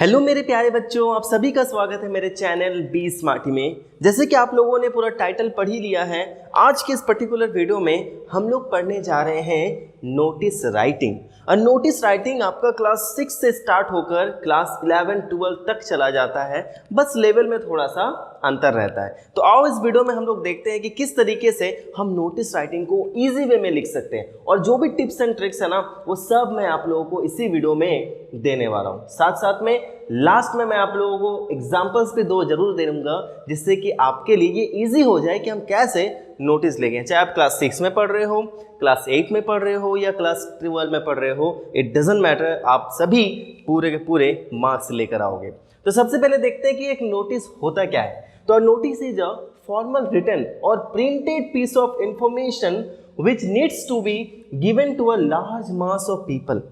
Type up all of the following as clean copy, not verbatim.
Hello मेरे प्यारे बच्चों, आप सभी का स्वागत है मेरे चैनल बी स्मार्टी में। जैसे कि आप लोगों ने पूरा टाइटल पढ़ ही लिया है, आज के इस पर्टिकुलर वीडियो में हम लोग पढ़ने जा रहे हैं नोटिस राइटिंग। और नोटिस राइटिंग आपका क्लास 6 से स्टार्ट होकर क्लास 11-12 तक चला जाता है, बस लेवल में थोड़ा सा अंतर रहता है। तो आओ इस वीडियो में हम लोग देखते हैं कि किस तरीके से हम नोटिस राइटिंग को ईजी वे में लिख सकते हैं, और जो भी टिप्स एंड ट्रिक्स है ना, वो सब मैं आप लोगों को इसी वीडियो में देने वाला हूँ। साथ साथ में लास्ट में मैं आप लोगों को एग्जाम्पल्स भी दो जरूर दे दूंगा, जिससे कि आपके लिए ये ईजी हो जाए कि हम कैसे नोटिस लेंगे। चाहे आप क्लास 6 में पढ़ रहे हो, क्लास 8 में पढ़ रहे हो या क्लास 12 में पढ़ रहे हो, इट डजंट मैटर, आप सभी पूरे के पूरे मार्क्स लेकर आओगे। तो सबसे पहले देखते हैं कि एक नोटिस होता क्या है। तो notice is a formal written और printed piece of information which needs to be given to a large mass of people.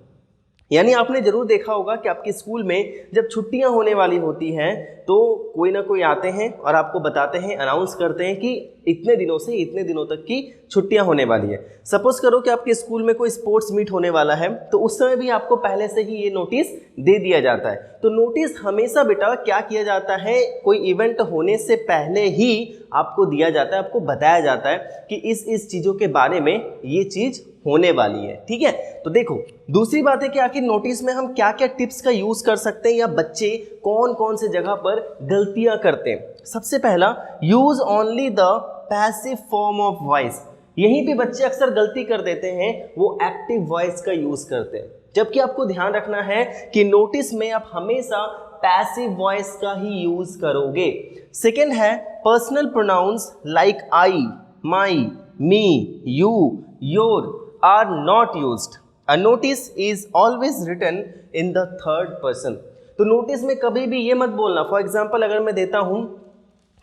यानी आपने जरूर देखा होगा कि आपके स्कूल में जब छुट्टियां होने वाली होती हैं तो कोई ना कोई आते हैं और आपको बताते हैं, अनाउंस करते हैं कि इतने दिनों से इतने दिनों तक की छुट्टियां होने वाली है। सपोज करो कि आपके स्कूल में कोई स्पोर्ट्स मीट होने वाला है, तो उस समय भी आपको पहले से ही ये नोटिस दे दिया जाता है। तो नोटिस हमेशा बेटा क्या किया जाता है, कोई इवेंट होने से पहले ही आपको दिया जाता है, आपको बताया जाता है कि इस चीज़ों के बारे में ये चीज़ होने वाली है। ठीक है, तो देखो दूसरी बात है कि आखिर नोटिस में हम क्या क्या टिप्स का यूज़ कर सकते हैं, या बच्चे कौन कौन से जगह पर गलतियां करते हैं। सबसे पहला, use only the passive form of voice. यहीं पे बच्चे अक्सर गलती कर देते हैं, वो एक्टिव वॉइस का यूज करते हैं, जबकि आपको ध्यान रखना है कि नोटिस में आप हमेशा पैसिव वॉइस का ही यूज करोगे। सेकेंड है, personal pronouns like I, my, me, you, your are not used. A notice is always written in the third person. तो नोटिस में कभी भी ये मत बोलना। फॉर एग्जाम्पल अगर मैं देता हूँ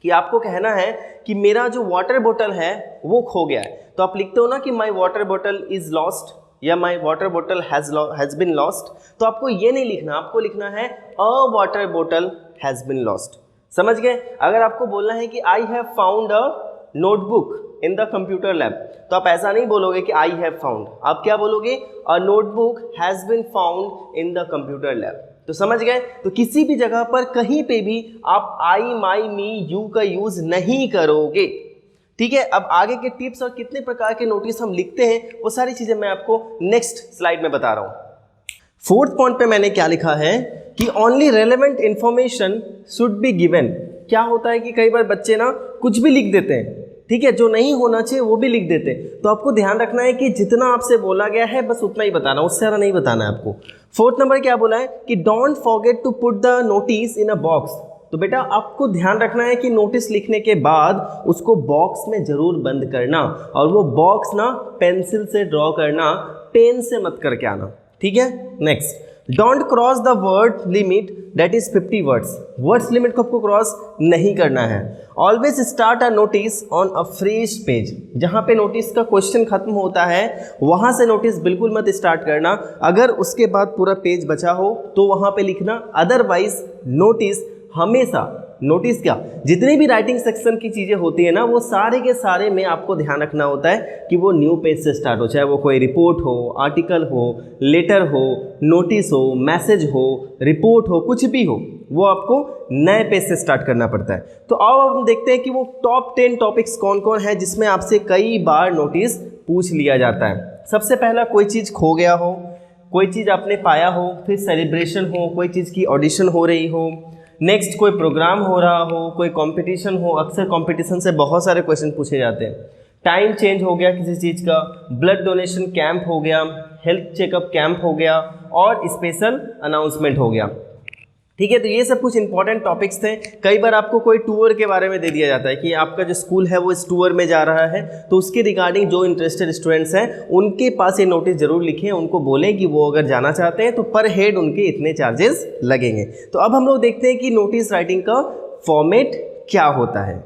कि आपको कहना है कि मेरा जो वाटर बोतल है वो खो गया है, तो आप लिखते हो ना कि माई वाटर बोतल इज लॉस्ट या माई वाटर बोतल हैज़ बिन लॉस्ट। तो आपको ये नहीं लिखना, आपको लिखना है अ वाटर बोतल हैज़ बिन लॉस्ट। समझ गए? अगर आपको बोलना है कि I have found a notebook in the computer lab, तो आप ऐसा नहीं बोलोगे कि आई हैव फाउंड, आप क्या बोलोगे, a notebook has been found in the computer lab. तो समझ गए? तो किसी भी जगह पर कहीं पे भी आप आई, माई, मी, यू का यूज नहीं करोगे। ठीक है, अब आगे के टिप्स और कितने प्रकार के नोटिस हम लिखते हैं वो सारी चीजें मैं आपको नेक्स्ट स्लाइड में बता रहा हूं। फोर्थ पॉइंट पे मैंने क्या लिखा है कि only relevant information should be given. क्या होता है कि कई बार बच्चे ना कुछ भी लिख देते हैं, ठीक है, जो नहीं होना चाहिए वो भी लिख देते हैं। तो आपको ध्यान रखना है कि जितना आपसे बोला गया है बस उतना ही बताना, उससे ज़्यादा नहीं बताना है आपको। फोर्थ नंबर क्या बोला है कि don't forget to put the notice in a box. तो बेटा आपको ध्यान रखना है कि नोटिस लिखने के बाद उसको बॉक्स में जरूर बंद करना, और वो बॉक्स ना पेंसिल से ड्रॉ करना, पेन से मत करके आना। ठीक है, next, don't cross the word limit that is 50 words. Words limit को आपको क्रॉस नहीं करना है। Always start a notice on a fresh page. जहाँ पे नोटिस का क्वेश्चन खत्म होता है वहाँ से नोटिस बिल्कुल मत स्टार्ट करना। अगर उसके बाद पूरा पेज बचा हो तो वहाँ पे लिखना, अदरवाइज नोटिस हमेशा, नोटिस क्या, जितनी भी राइटिंग सेक्शन की चीज़ें होती है ना, वो सारे के सारे में आपको ध्यान रखना होता है कि वो न्यू पेज से स्टार्ट हो, चाहे वो कोई रिपोर्ट हो, आर्टिकल हो, लेटर हो, नोटिस हो, मैसेज हो, रिपोर्ट हो, कुछ भी हो, वो आपको नए पेज से स्टार्ट करना पड़ता है। तो अब हम देखते हैं कि वो टॉप 10 टॉपिक्स कौन कौन है जिसमें आपसे कई बार नोटिस पूछ लिया जाता है। सबसे पहला, कोई चीज़ खो गया हो, कोई चीज़ आपने पाया हो, फिर सेलिब्रेशन हो, कोई चीज़ की ऑडिशन हो रही हो, नेक्स्ट कोई प्रोग्राम हो रहा हो, कोई कंपटीशन हो। अक्सर कंपटीशन से बहुत सारे क्वेश्चन पूछे जाते हैं। टाइम चेंज हो गया किसी चीज़ का, ब्लड डोनेशन कैंप हो गया, हेल्थ चेकअप कैंप हो गया, और स्पेशल अनाउंसमेंट हो गया। ठीक है, तो ये सब कुछ इंपॉर्टेंट टॉपिक्स थे। कई बार आपको कोई टूर के बारे में दे दिया जाता है कि आपका जो स्कूल है वो इस टूर में जा रहा है, तो उसके रिगार्डिंग जो इंटरेस्टेड स्टूडेंट्स हैं उनके पास ये नोटिस जरूर लिखें, उनको बोलें कि वो अगर जाना चाहते हैं तो पर हेड उनके इतने चार्जेस लगेंगे। तो अब हम लोग देखते हैं कि नोटिस राइटिंग का फॉर्मेट क्या होता है।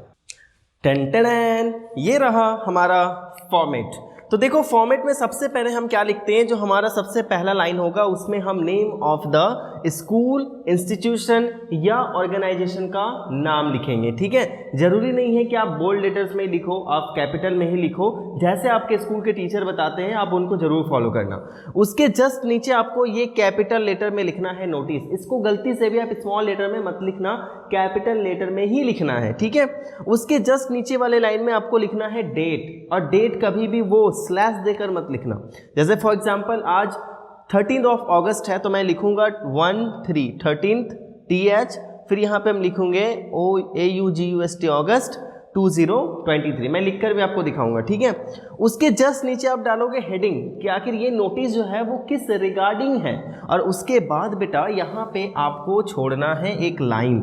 टन टन, ये रहा हमारा फॉर्मेट। तो देखो फॉर्मेट में सबसे पहले हम क्या लिखते हैं, जो हमारा सबसे पहला लाइन होगा उसमें हम name of the school, institution या ऑर्गेनाइजेशन का नाम लिखेंगे। ठीक है, जरूरी नहीं है कि आप बोल्ड लेटर्स में लिखो, आप कैपिटल में ही लिखो, जैसे आपके स्कूल के टीचर बताते हैं आप उनको जरूर फॉलो करना। उसके जस्ट नीचे आपको ये कैपिटल लेटर में लिखना है नोटिस। इसको गलती से भी आप स्मॉल लेटर में मत लिखना, कैपिटल लेटर में ही लिखना है। ठीक है, उसके जस्ट नीचे वाले लाइन में आपको लिखना है डेट, और डेट कभी भी वो स्लैश देकर मत लिखना। जैसे फॉर एग्जांपल आज 13 अगस्त है तो मैं लिखूंगा 13 TH, फिर यहाँ पे हम लिखूंगे AUGUST अगस्त 2023, मैं लिखकर भी आपको दिखाऊंगा। ठीक है, उसके जस्ट नीचे आप डालोगे हेडिंग कि आखिर ये नोटिस जो है वो किस रिगार्डिंग है, और उसके बाद बेटा यहाँ पे आपको छोड़ना है एक लाइन।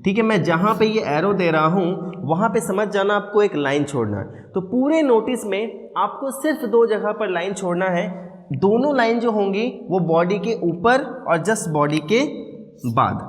ठीक है, मैं जहाँ पे ये एरो दे रहा हूँ वहाँ पे समझ जाना आपको एक लाइन छोड़ना है। तो पूरे नोटिस में आपको सिर्फ 2 जगह पर लाइन छोड़ना है। दोनों लाइन जो होंगी वो बॉडी के ऊपर और जस्ट बॉडी के बाद,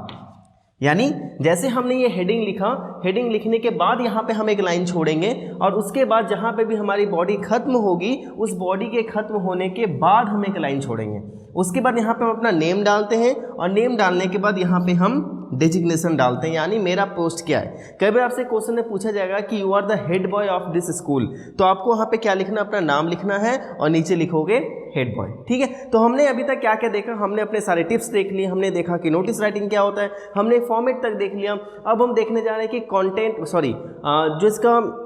यानी जैसे हमने ये हेडिंग लिखा, हेडिंग लिखने के बाद यहाँ पे हम एक लाइन छोड़ेंगे, और उसके बाद जहाँ पे भी हमारी बॉडी खत्म होगी उस बॉडी के खत्म होने के बाद हम एक लाइन छोड़ेंगे। उसके बाद यहाँ पे हम अपना नेम डालते हैं, और नेम डालने के बाद यहाँ पे हम डेजिग्नेशन डालते हैं, यानी मेरा पोस्ट क्या है। कई बार आपसे क्वेश्चन में पूछा जाएगा कि you are the head boy of this school, तो आपको वहाँ पे क्या लिखना, अपना नाम लिखना है और नीचे लिखोगे हेड बॉय। ठीक है, तो हमने अभी तक क्या क्या देखा, हमने अपने सारे टिप्स देख लिए, हमने देखा कि नोटिस राइटिंग क्या होता है, हमने फॉर्मेट तक देख लिया। अब हम देखने जा रहे हैं कि कंटेंट जो इसका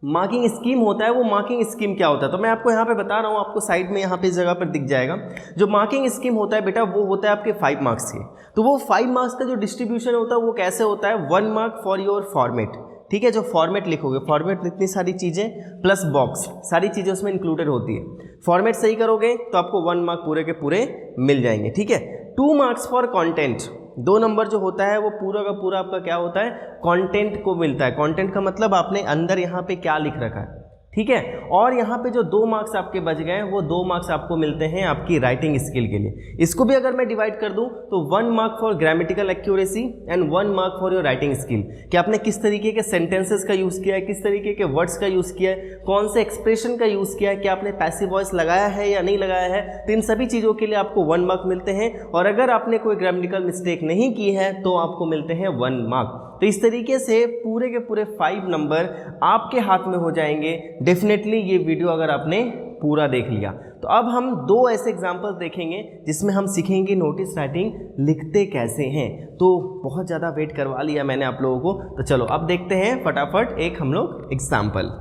मार्किंग स्कीम होता है वो मार्किंग स्कीम क्या होता है। तो मैं आपको यहाँ पे बता रहा हूँ, आपको साइड में यहाँ पे इस जगह पर दिख जाएगा। जो मार्किंग स्कीम होता है बेटा वो होता है आपके 5 मार्क्स के। तो वो 5 मार्क्स का जो डिस्ट्रीब्यूशन होता है वो कैसे होता है, 1 मार्क फॉर योर फॉर्मेट। ठीक है, जो फॉर्मेट लिखोगे, फॉर्मेट में इतनी सारी चीज़ें प्लस बॉक्स, सारी चीज़ें उसमें इंक्लूडेड होती है। फॉर्मेट सही करोगे तो आपको 1 मार्क पूरे के पूरे मिल जाएंगे। ठीक है, 2 मार्क्स फॉर कंटेंट, 2 नंबर जो होता है वो पूरा का पूरा आपका क्या होता है, कंटेंट को मिलता है। कंटेंट का मतलब आपने अंदर यहाँ पे क्या लिख रखा है। ठीक है, और यहाँ पे जो 2 मार्क्स आपके बच गए वो 2 मार्क्स आपको मिलते हैं आपकी राइटिंग स्किल के लिए। इसको भी अगर मैं डिवाइड कर दूं तो 1 mark for grammatical accuracy and 1 mark for your writing skill, कि आपने किस तरीके के सेंटेंसेस का यूज़ किया है, किस तरीके के वर्ड्स का यूज़ किया है, कौन से एक्सप्रेशन का यूज़ किया है, कि आपने पैसिव वॉइस लगाया है या नहीं लगाया है। तो इन सभी चीज़ों के लिए आपको 1 मार्क मिलते हैं, और अगर आपने कोई ग्रामेटिकल मिस्टेक नहीं की है तो आपको मिलते हैं 1 मार्क। तो इस तरीके से पूरे के पूरे 5 नंबर आपके हाथ में हो जाएंगे डेफिनेटली, ये वीडियो अगर आपने पूरा देख लिया। तो अब हम 2 ऐसे एग्जाम्पल्स देखेंगे जिसमें हम सीखेंगे नोटिस राइटिंग लिखते कैसे हैं। तो बहुत ज़्यादा वेट करवा लिया मैंने आप लोगों को, तो चलो अब देखते हैं फटाफट एक हम लोग एग्जाम्पल।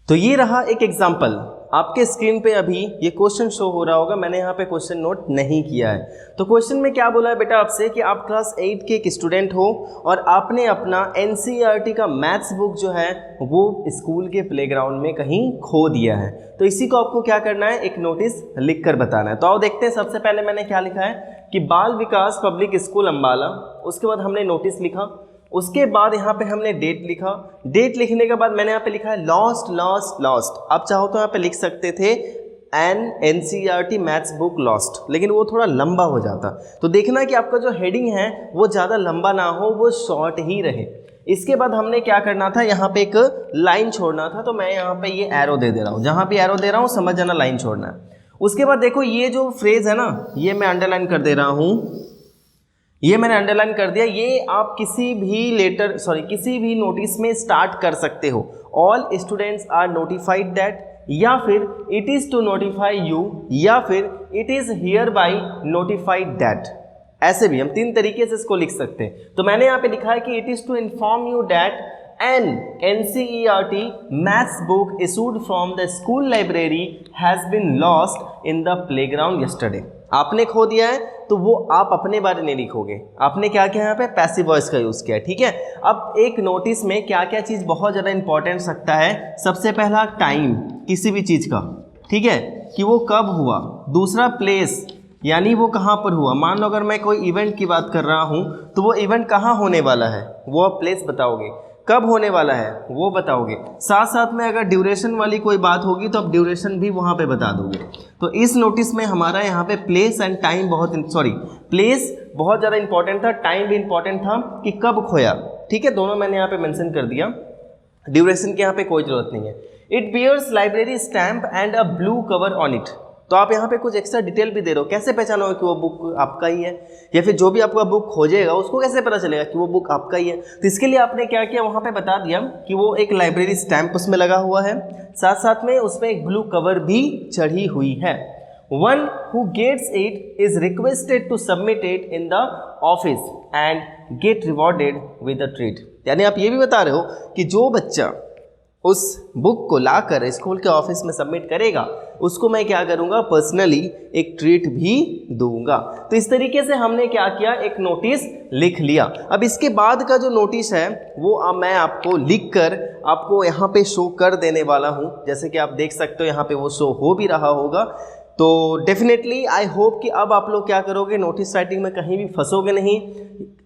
तो ये रहा एक एग्जाम्पल, आपके स्क्रीन पे अभी ये क्वेश्चन शो हो रहा होगा, मैंने यहाँ पे क्वेश्चन नोट नहीं किया है। तो क्वेश्चन में क्या बोला है बेटा आपसे कि आप क्लास 8 के एक स्टूडेंट हो और आपने अपना NCERT का मैथ्स बुक जो है वो स्कूल के प्लेग्राउंड में कहीं खो दिया है। तो इसी को आपको क्या करना है, एक नोटिस लिख कर बताना है। तो आओ देखते हैं। सबसे पहले मैंने क्या लिखा है कि बाल विकास पब्लिक स्कूल अम्बाला, उसके बाद हमने नोटिस लिखा, उसके बाद यहाँ पे हमने डेट लिखा। डेट लिखने के बाद मैंने यहाँ पे लिखा है लॉस्ट लॉस्ट लॉस्ट। आप चाहो तो यहाँ पे लिख सकते थे NCERT मैथ्स बुक लॉस्ट, लेकिन वो थोड़ा लंबा हो जाता। तो देखना कि आपका जो हेडिंग है वो ज़्यादा लंबा ना हो, वो शॉर्ट ही रहे। इसके बाद हमने क्या करना था, यहाँ पे एक लाइन छोड़ना था। तो मैं यहाँ पे ये एरो दे रहा हूँ, जहाँ पे एरो दे रहा हूँ समझ जाना लाइन छोड़ना है। उसके बाद देखो ये जो फ्रेज है ना, ये मैं अंडरलाइन कर दे रहा हूँ, ये मैंने अंडरलाइन कर दिया। ये आप किसी भी नोटिस में स्टार्ट कर सकते हो। All students are notified that, या फिर it is to notify you, या फिर it is hereby notified that. ऐसे भी हम 3 तरीके से इसको लिख सकते हैं। तो मैंने यहाँ पे लिखा है कि it is to inform you that an NCERT maths book issued from the school library has been lost in the playground yesterday। आपने खो दिया है तो वो आप अपने बारे में लिखोगे, आपने क्या किया यहाँ पे पैसिव वॉइस का यूज़ किया है। ठीक है, अब एक नोटिस में क्या क्या चीज़ बहुत ज़्यादा इंपॉर्टेंट सकता है। सबसे पहला टाइम किसी भी चीज़ का, ठीक है, कि वो कब हुआ। दूसरा प्लेस, यानी वो कहाँ पर हुआ। मान लो अगर मैं कोई इवेंट की बात कर रहा हूँ तो वो इवेंट कहाँ होने वाला है, वो आप प्लेस बताओगे। कब होने वाला है वो बताओगे। साथ साथ में अगर ड्यूरेशन वाली कोई बात होगी तो आप ड्यूरेशन भी वहाँ पे बता दोगे। तो इस नोटिस में हमारा यहाँ पे प्लेस एंड टाइम प्लेस बहुत ज़्यादा इंपॉर्टेंट था, टाइम भी इंपॉर्टेंट था कि कब खोया। ठीक है, दोनों मैंने यहाँ पे मेंशन कर दिया। ड्यूरेशन की यहाँ पे कोई ज़रूरत नहीं है। It bears library stamp and a blue cover on it. तो आप यहाँ पे कुछ एक्स्ट्रा डिटेल भी दे रहे हो, कैसे पहचानोगे कि वो बुक आपका ही है, या फिर जो भी आपका बुक खोजेगा उसको कैसे पता चलेगा कि वो बुक आपका ही है। तो इसके लिए आपने क्या किया, वहाँ पे बता दिया कि वो एक लाइब्रेरी स्टैम्प उसमें लगा हुआ है, साथ साथ में उसमें एक ब्लू कवर भी चढ़ी हुई है। One who gets it is requested to submit it in the office and get rewarded with a treat। यानी आप ये भी बता रहे हो कि जो बच्चा उस बुक को लाकर स्कूल के ऑफिस में सबमिट करेगा उसको मैं क्या करूँगा, पर्सनली एक ट्रीट भी दूंगा। तो इस तरीके से हमने क्या किया, एक नोटिस लिख लिया। अब इसके बाद का जो नोटिस है वो अब मैं आपको लिखकर आपको यहाँ पे शो कर देने वाला हूँ। जैसे कि आप देख सकते हो यहाँ पे वो शो हो भी रहा होगा। तो डेफिनेटली आई होप कि अब आप लोग क्या करोगे, नोटिस राइटिंग में कहीं भी फंसोगे नहीं।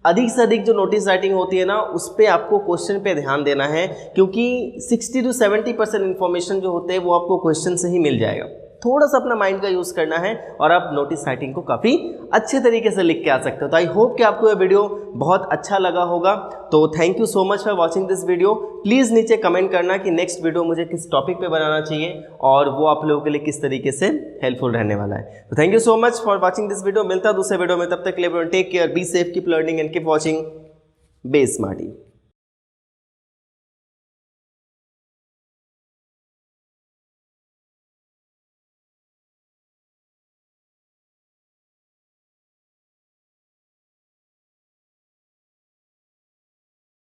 अधिक से अधिक जो नोटिस राइटिंग होती है ना, उस पर आपको क्वेश्चन पे ध्यान देना है, क्योंकि 60 to 70% इन्फॉर्मेशन जो होते हैं वो आपको क्वेश्चन से ही मिल जाएगा। थोड़ा सा अपना माइंड का यूज़ करना है और आप नोटिस राइटिंग को काफ़ी अच्छे तरीके से लिख के आ सकते हो। तो आई होप कि आपको ये वीडियो बहुत अच्छा लगा होगा। तो thank you so much for watching this video. Please नीचे कमेंट करना कि नेक्स्ट वीडियो मुझे किस टॉपिक पे बनाना चाहिए और वो आप लोगों के लिए किस तरीके से हेल्पफुल रहने वाला है। तो thank you so much for watching this video. मिलता है दूसरे वीडियो में, तब तक के लिए take care, be safe, keep learning and keep watching be smarty.